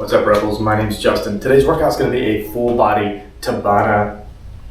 What's up, Rebels? My name's Justin. Today's workout is going to be a full body Tabata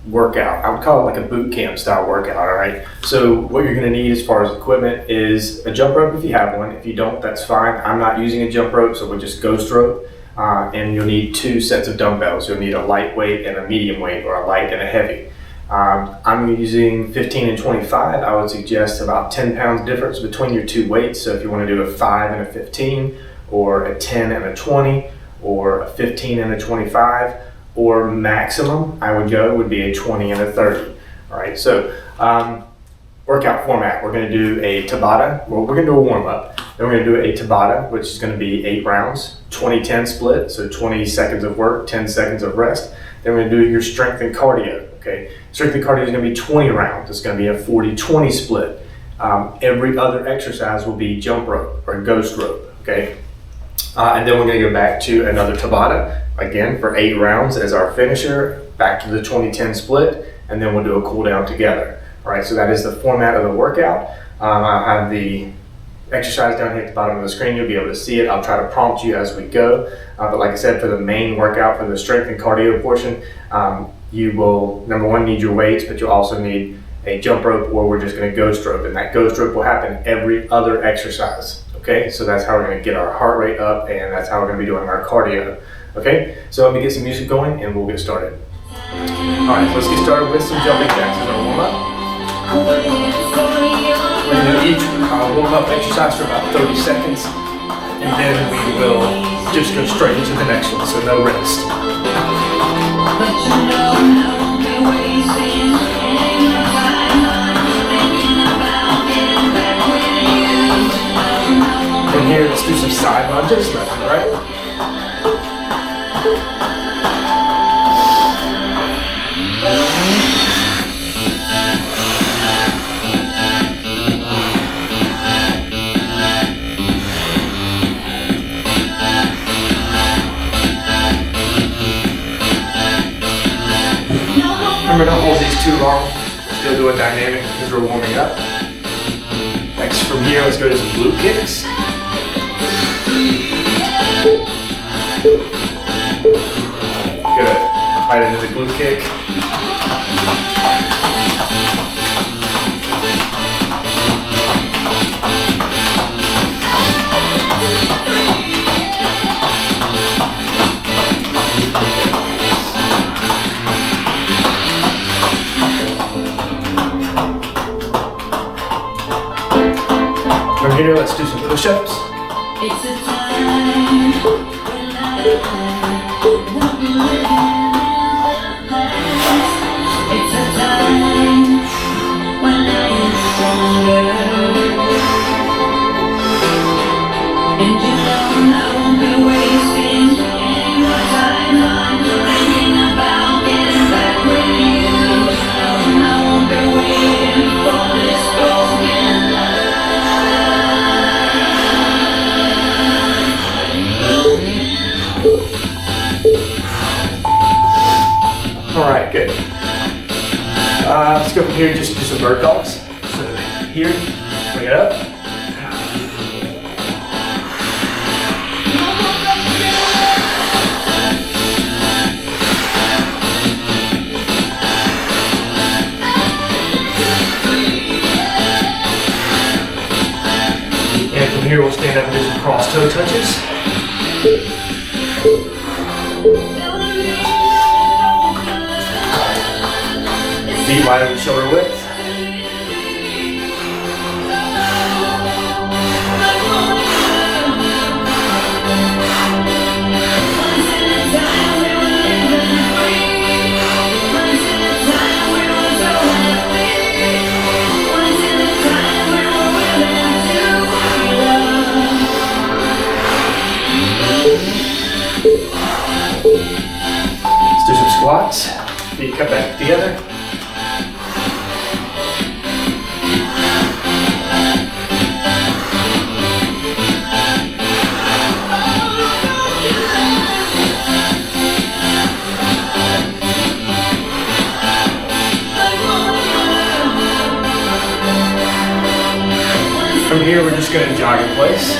workout. I would call it like a boot camp style workout, all right? So what you're going to need as far as equipment is a jump rope if you have one. If you don't, that's fine. I'm not using a jump rope, so we'll just ghost rope. And you'll need 2 sets of dumbbells. You'll need a lightweight and a medium weight, or a light and a heavy. I'm using 15 and 25. I would suggest about 10 pounds difference between your 2 weights. So if you want to do a 5 and a 15, or a 10 and a 20, or a 15 and a 25, or maximum I would be a 20 and a 30. All right, so workout format, we're going to do a Tabata. Well, we're going to do a warm-up. Then we're going to do a Tabata, which is going to be 8 rounds, 20-10 split, so 20 seconds of work, 10 seconds of rest. Then we're going to do your strength and cardio, okay? Strength and cardio is going to be 20 rounds. It's going to be a 40-20 split. Every other exercise will be jump rope or ghost rope, okay? And then we're going to go back to another Tabata, again, for 8 rounds as our finisher, back to the 20-10 split, and then we'll do a cool down together. All right, so that is the format of the workout. I'll have the exercise down here at the bottom of the screen. You'll be able to see it. I'll try to prompt you as we go. But like I said, for the main workout, for the strength and cardio portion, you will, number one, need your weights, but you'll also need a jump rope, or we're just going to ghost rope. And that ghost rope will happen every other exercise. Okay, so that's how we're going to get our heart rate up, and that's how we're going to be doing our cardio. Okay, so let me get some music going and we'll get started. Alright, let's get started with some jumping jacks as our warm up. We're going to do each warm up exercise for about 30 seconds, and then we will just go straight into the next one, so no rest. From here, let's do some side lunges, left and right. Remember, don't hold these too long. Still doing dynamic because we're warming up. Next, from here, let's go to some glute kicks. Good. Right into the glute kick. From here, let's do some push-ups. It's a time when I won't live. It's a time when I am stronger. And you know I won't be wasting any more time on thinking about getting back with you. I won't be waiting for this broken love. Alright, good. Let's go from here, just do some bird dogs. So here, bring it up. And from here, we'll stand up and do some cross toe touches. Feet wide over shoulder width. Let's do some squats. Feet come back together. From here, we're just going to jog in place.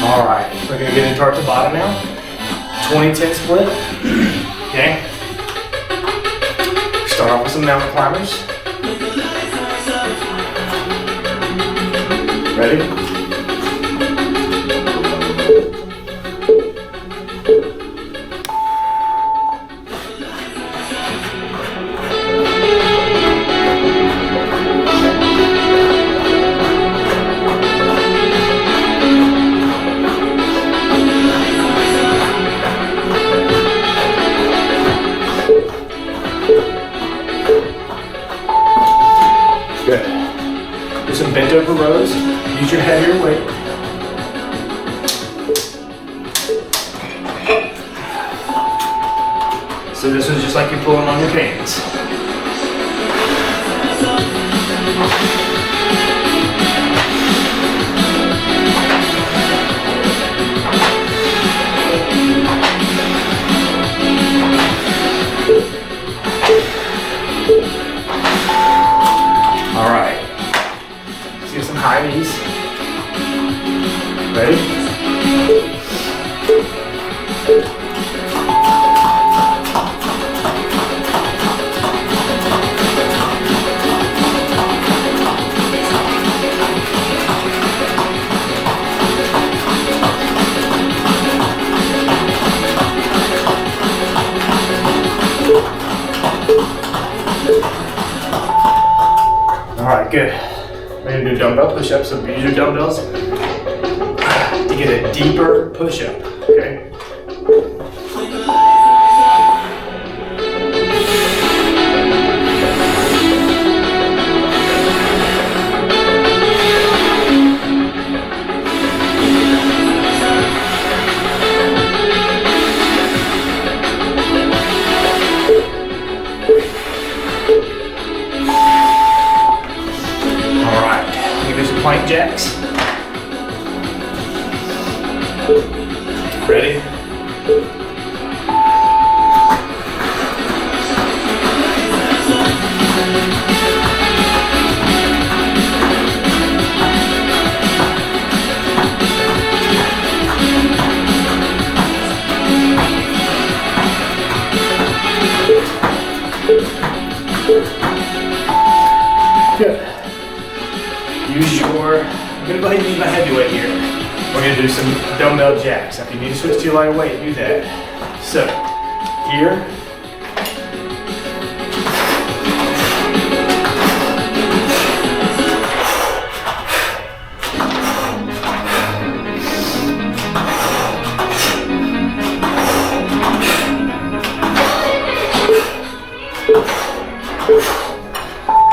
All right, we're gonna get into our Tabata now. 20-10 split, okay? Start off with some mountain climbers. Ready? Good. Do some bent over rows. Use your heavier weight. So this one's just like you're pulling on your pants. All right. Let's get some high knees. Ready? All right, good. We're gonna do dumbbell push-ups, so use your dumbbells to get a deeper push-up, okay? Plank jacks. Ready? Good. I'm gonna go ahead and use my heavyweight here. We're gonna do some dumbbell jacks. If you need to switch to your lighter weight, do that. So, here.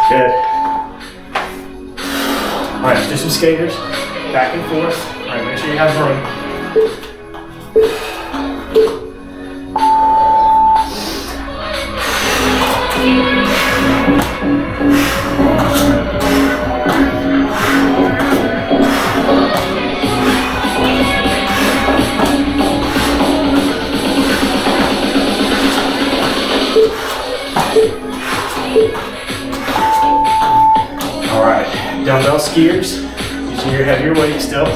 Good. All right, let's do some skaters, back and forth. All right, make sure you have room. All right, dumbbell skiers, using your heavier weight still.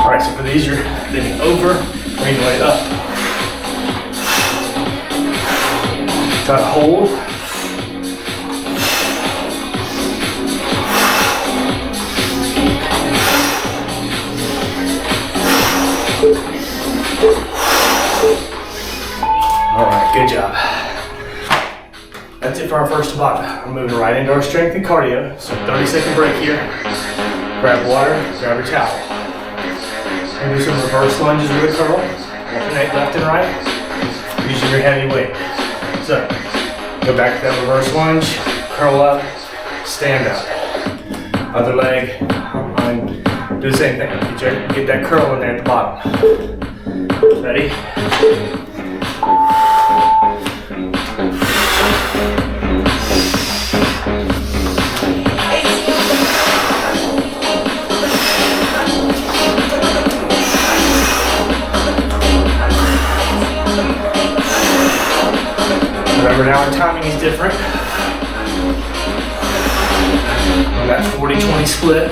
All right, so for these, you're bending over, bring the weight up. Try to hold. All right, good job. That's it for our first Tabata. We're moving right into our strength and cardio. So 30-second break here. Grab water, grab your towel. And do some reverse lunges with a curl. Alternate left and right, using your heavy weight. So, Go back to that reverse lunge, curl up, stand up. Other leg, do the same thing. Get that curl in there at the bottom. Ready? Remember now our timing is different. On that 40-20 split.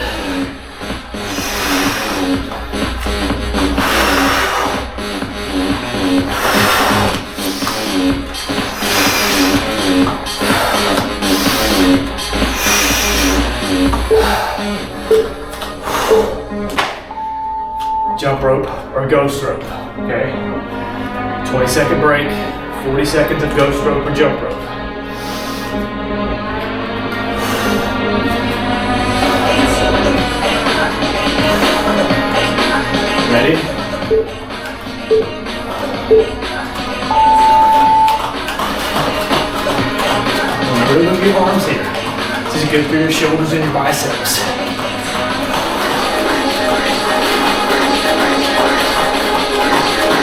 Jump rope or ghost rope, okay? 20-second break, 40 seconds of ghost rope or jump rope. Ready? Remember to move your arms here. This is good for your shoulders and your biceps.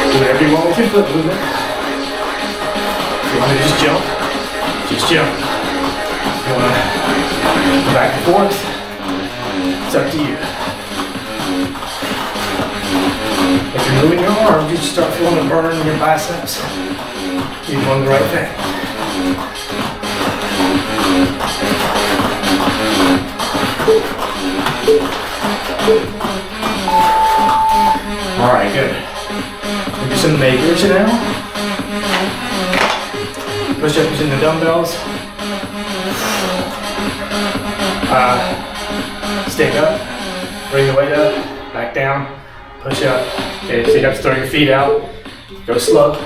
Do whatever you want with your foot movement. If you want to just jump, just jump. If you want to go back and forth, it's up to you. If you're moving your arms, you start feeling a burn in your biceps. You're doing the right thing. All right, good. Do some makers now. Push up using the dumbbells. Stand up. Bring the weight up. Back down. Push up. Okay, so you have to throw your feet out. Go slow.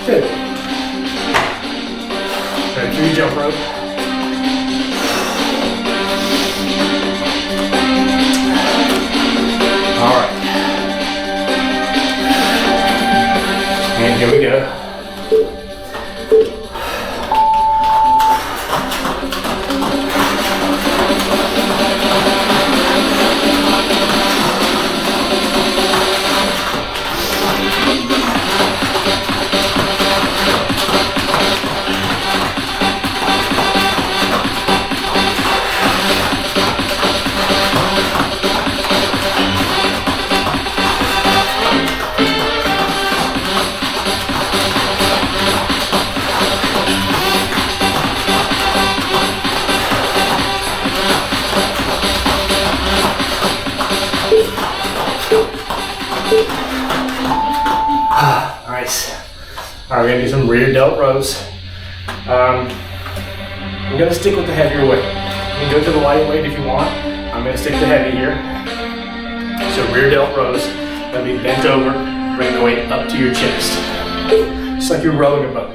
Good. Ready for your jump rope. All right. And here we go. Nice. All right, we're gonna do some rear delt rows. I'm gonna stick with the heavier weight. You can go to the light weight if you want. I'm gonna stick to heavy here. So rear delt rows, gonna be bent over, bring the weight up to your chest. Just like you're rowing a boat.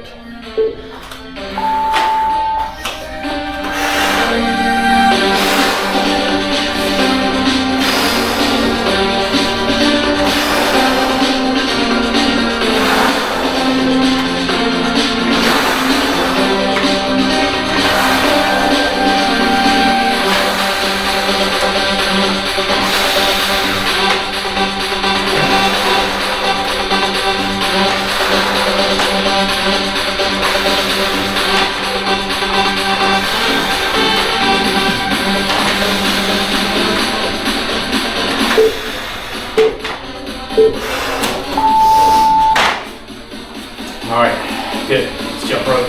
All right, good. Let's jump rope.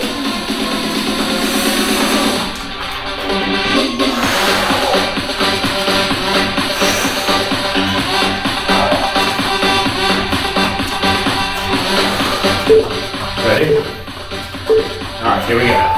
Ready? All right, here we go.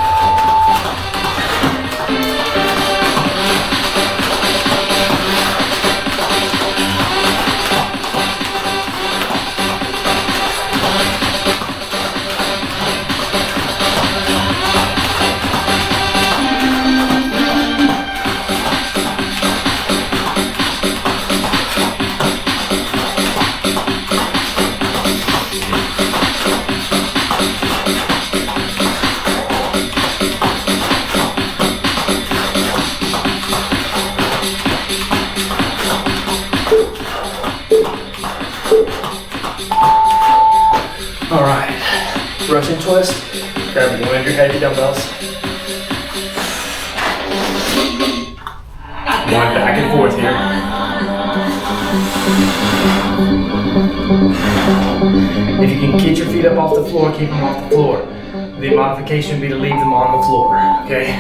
All right, Russian twist. Grab one of your heavy dumbbells. One back and forth here. If you can get your feet up off the floor, keep them off the floor. The modification would be to leave them on the floor, okay?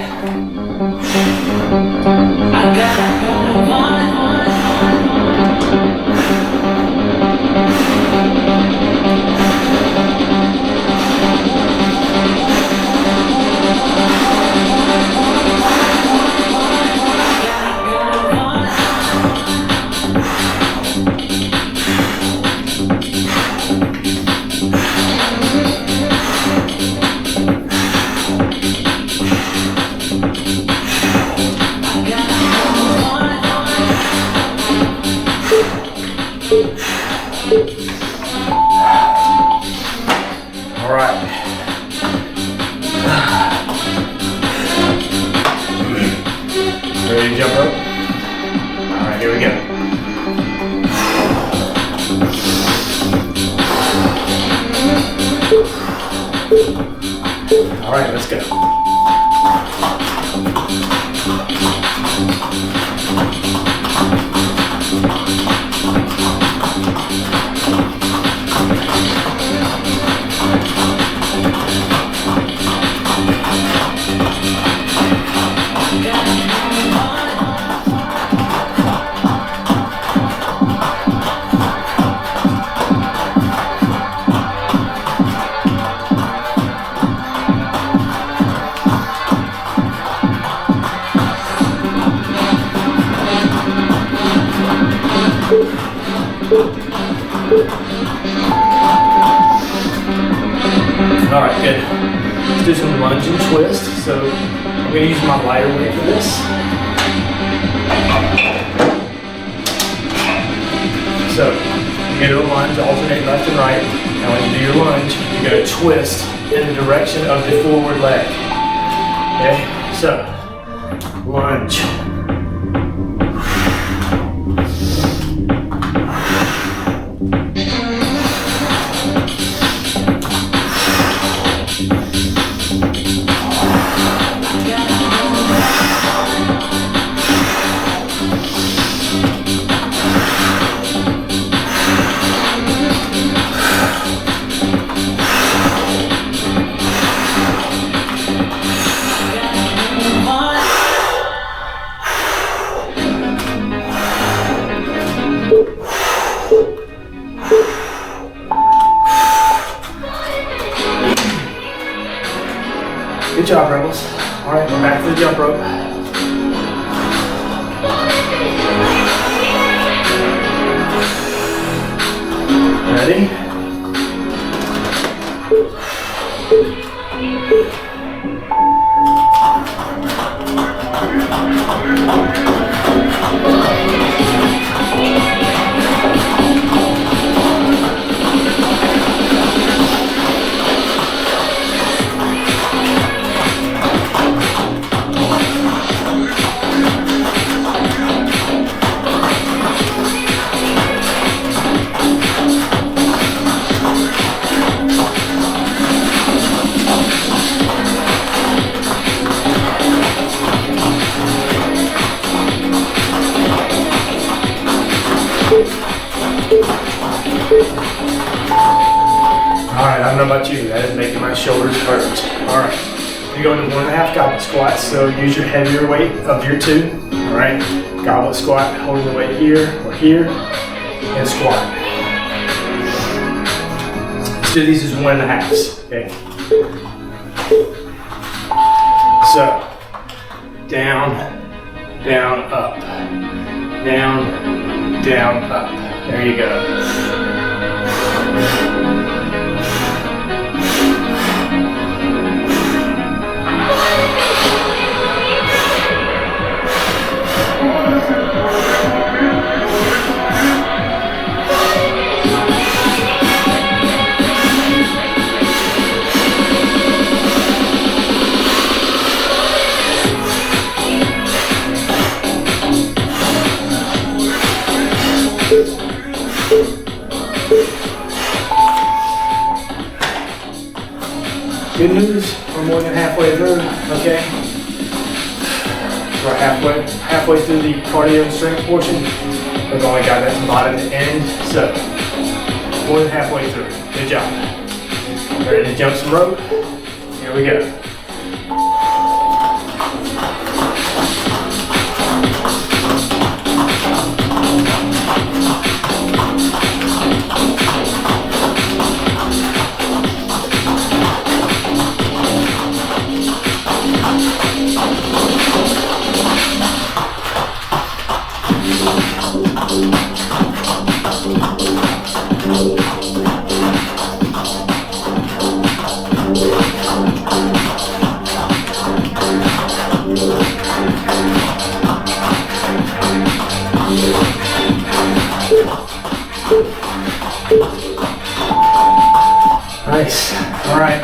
All right. Ready to jump rope? All right, here we go. All right, let's go. All right, good. Let's do some lunge and twist. So I'm going to use my lighter weight for this. So you're going to do a lunge, alternate left and right. Now when you do your lunge, you're going to twist in the direction of the forward leg. Okay, so lunge. Good job, Rebels. All right, we're back to the jump rope. Ready? Alright, I don't know about you, that is making my shoulders hurt. Alright, you're going to 1.5 goblet squats, so use your heavier weight of your two. Alright, goblet squat, holding the weight here or here, and squat. Let's Each of these is 1.5s, okay? So, down, down, up, down, down, up. There you go. Good news, we're more than halfway through, okay? We're halfway through the cardio and strength portion. We've only got that bottom to end, so more than halfway through. Good job. Ready to jump some rope? Here we go. Nice. All right.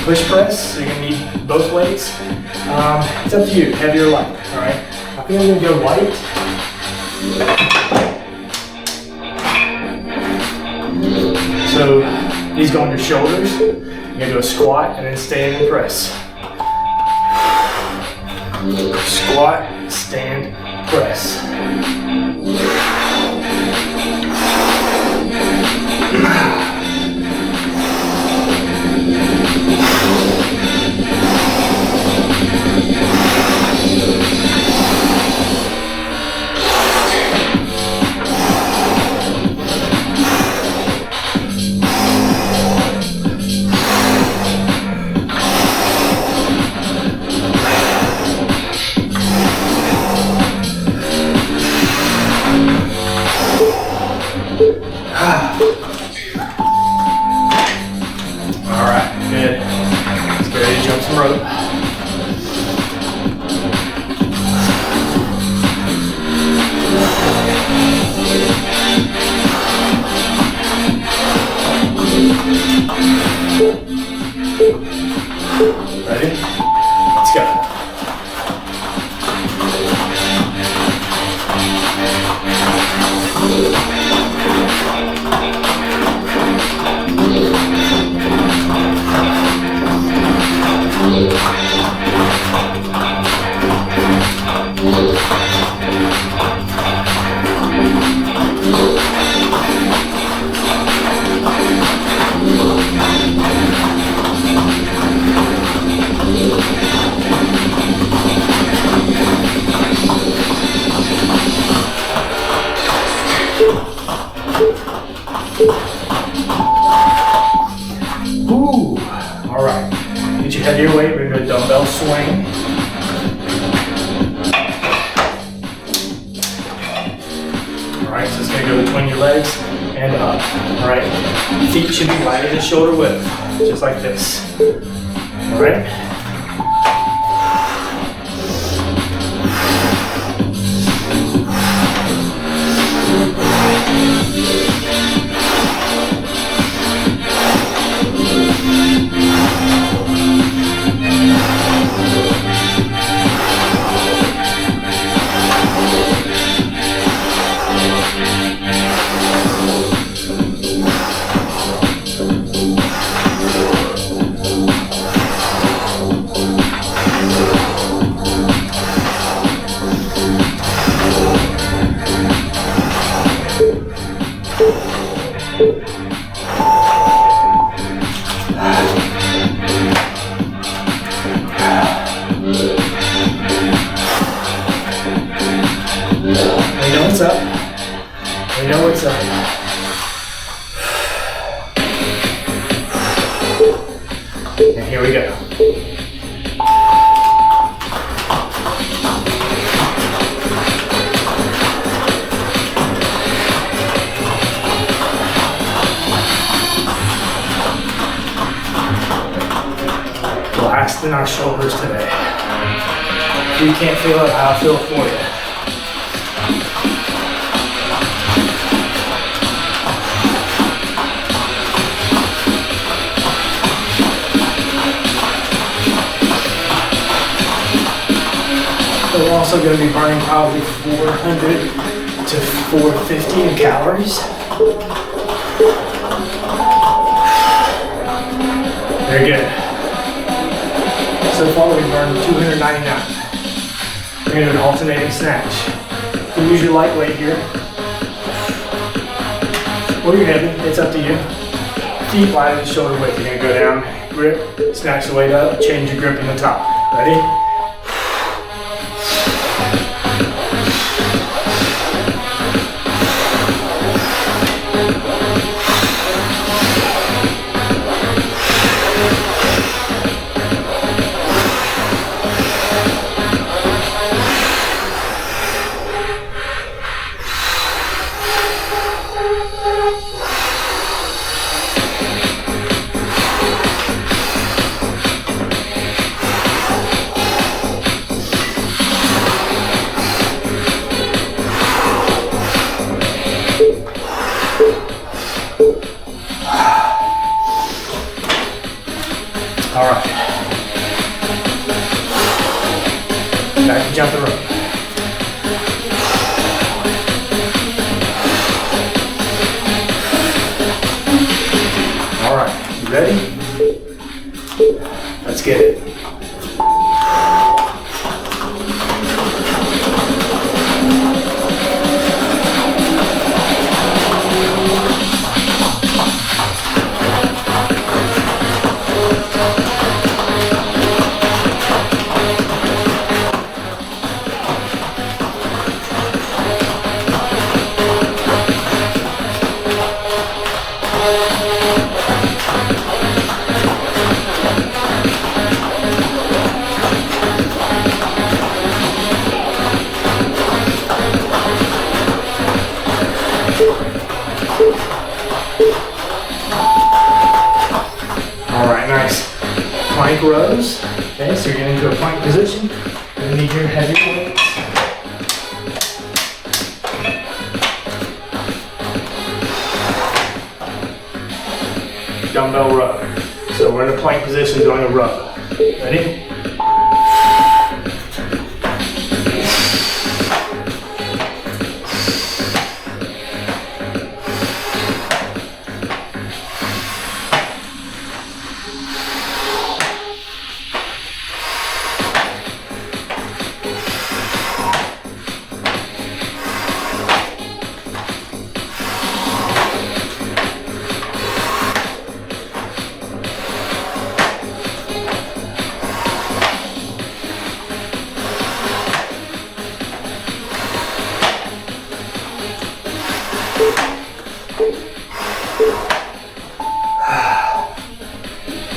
Push press. So you're gonna need both weights. It's up to you. Heavy or light. All right. I think I'm gonna go light. So these go on your shoulders. You're gonna do a squat and then stand and press. Squat, stand, press. Alright, good. Let's get ready to jump some rope. Ready? Let's go. Ooh, all right. Get your heavier weight. We're gonna do a dumbbell swing. All right, so it's gonna go between your legs and up. All right, feet should be wider than shoulder width, just like this. All right. And here we go. Relaxing our shoulders today. If you can't feel it, I'll feel it for you. We're also going to be burning probably 400 to 450 calories. Very good. So far we've burned 299. We're going to do an alternating snatch. You can use your light weight here. Or your heavy, it's up to you. Feet wide and shoulder width. You're going to go down, grip, snatch the weight up, change your grip in the top. Ready? All right. Back to jump the rope. All right, you ready? Let's get it. All right, nice. Plank rows. Okay, so you're getting into a plank position. You're gonna need your heavy weights. Dumbbell row. So we're in a plank position doing a row. Ready?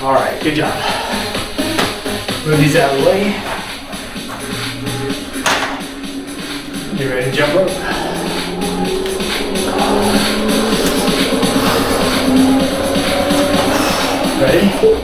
All right, good job. Move these out of the way. You ready to jump rope? Ready?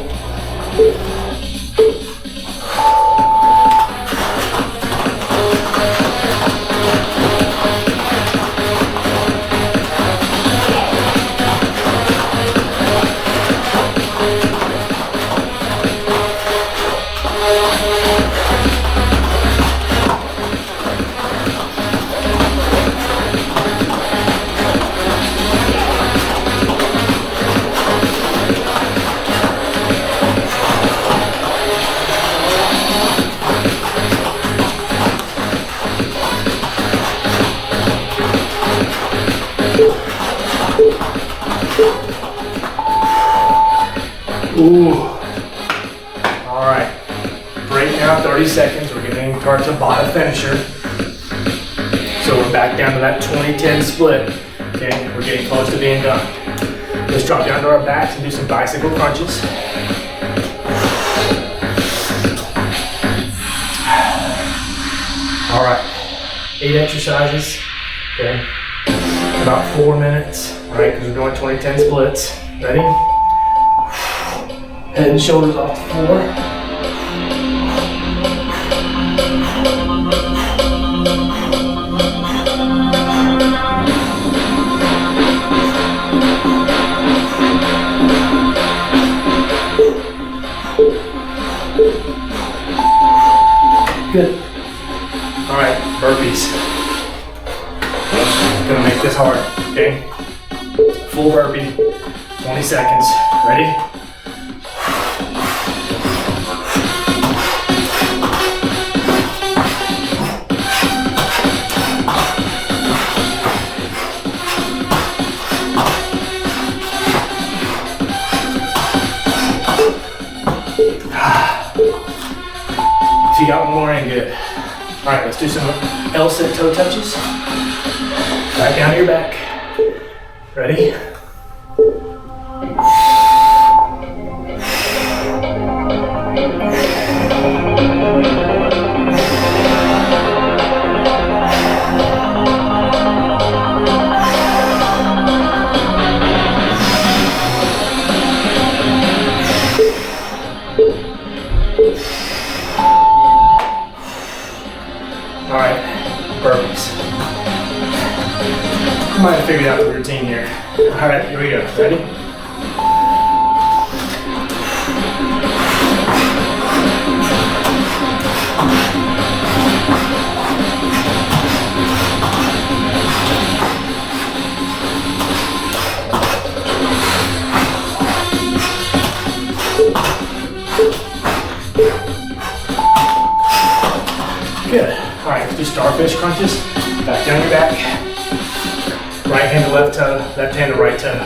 Ooh. All right. Break now, 30 seconds. We're getting towards a bottom finisher. So we're back down to that 20-10 split. Okay, we're getting close to being done. Let's drop down to our backs and do some bicycle crunches. All right, 8 exercises, okay? About 4 minutes, all right, because we're doing 20-10 splits. Ready? Head and shoulders off the floor. Good. All right, burpees. Gonna make this hard, okay? Full burpee, 20 seconds. Ready? If you got one more in, good. All right, let's do some L-sit toe touches. Back down to your back. Ready? All right, burpees. I might have figured out the routine here. All right, here we go. Ready? Good. All right, let's do starfish crunches. Back down your back. Right hand to left toe, left hand to right toe.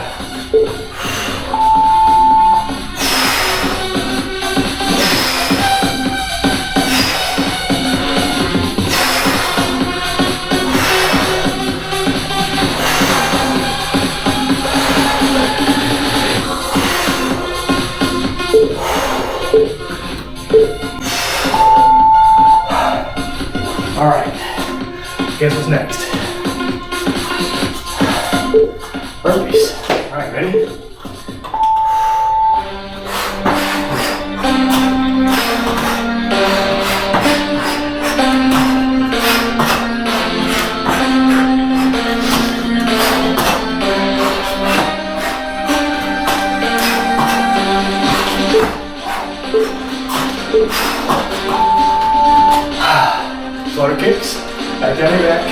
All right, guess what's next? Burpees. All right, ready? Flutter kicks, back down your back.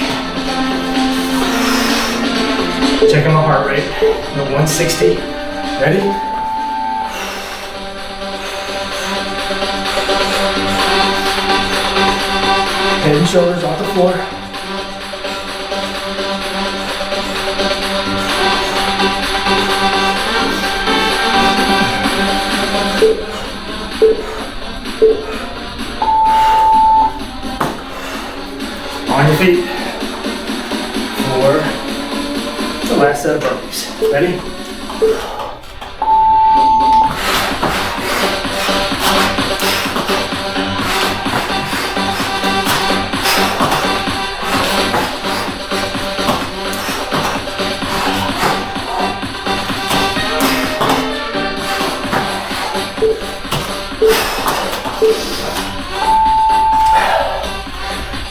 Checking my heart rate, I'm at 160. Ready? Head and shoulders off the floor. On your feet for the last set of burpees. Ready?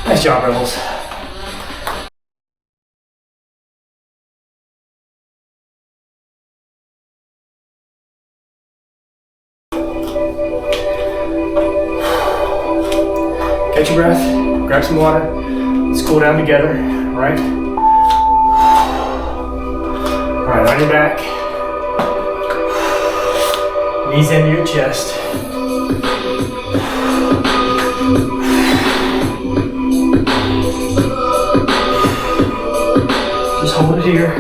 Nice job, Rebels. Catch your breath, grab some water, let's cool down together, all right? All right, on your back, knees into your chest. Just hold it here.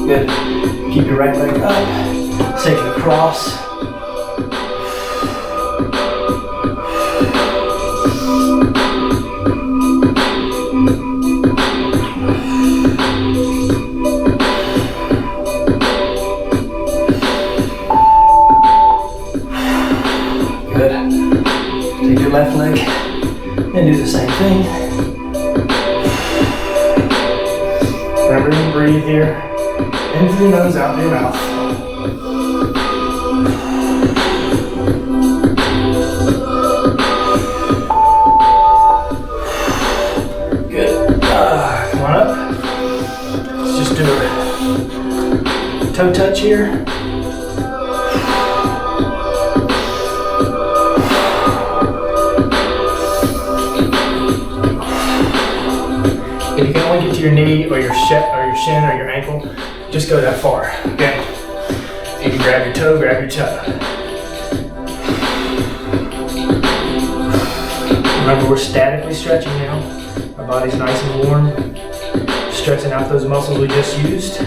Good. Keep your right leg up, take it across. breathe here. In through your nose, out through your mouth. Good. Come on up. Let's just do a toe touch here. If you can only get to your knee or your shin or your ankle, just go that far. Okay. If you can grab your toe, grab your toe. Remember, we're statically stretching now. Our body's nice and warm. Stretching out those muscles we just used.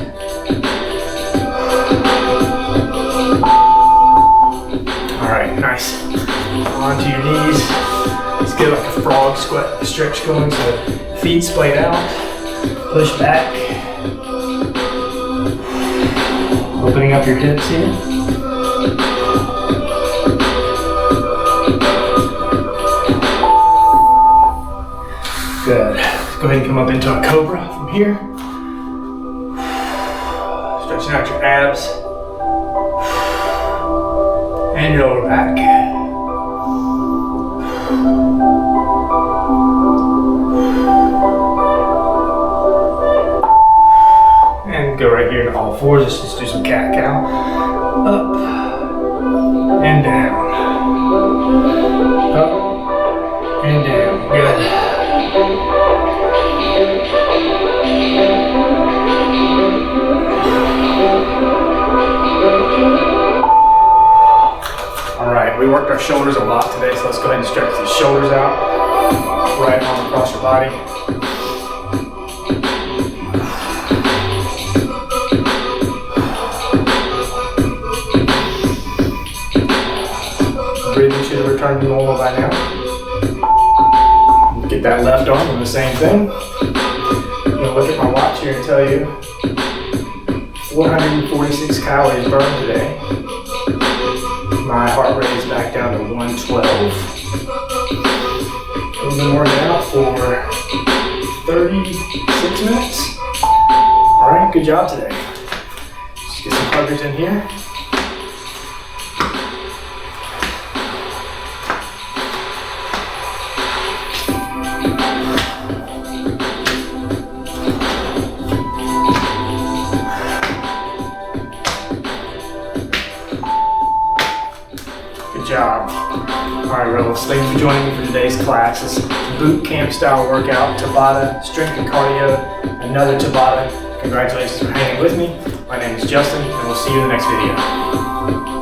Alright, nice. Onto your knees. Let's get like a frog stretch going. So feet splayed out. Push back. Opening up your hips here. Good. Go ahead and come up into a cobra from here. Stretching out your abs and your lower back. And go right here to all fours. Let's just do some cat-cow. Up and down. Up and down. Good. Alright, we worked our shoulders a lot today, so let's go ahead and stretch these shoulders out. Right arm across your body. Breathing should have returned to normal by now. Get that left arm doing the same thing. I'm going to look at my watch here and tell you 446 calories burned today. My heart rate is back down to 112. We've been working out for 36 minutes. Alright, good job today. Just get some huggers in here. Job. Alright, Rebels, thanks for joining me for today's class. This boot camp style workout, Tabata, strength and cardio, another Tabata. Congratulations for hanging with me. My name is Justin, and we'll see you in the next video.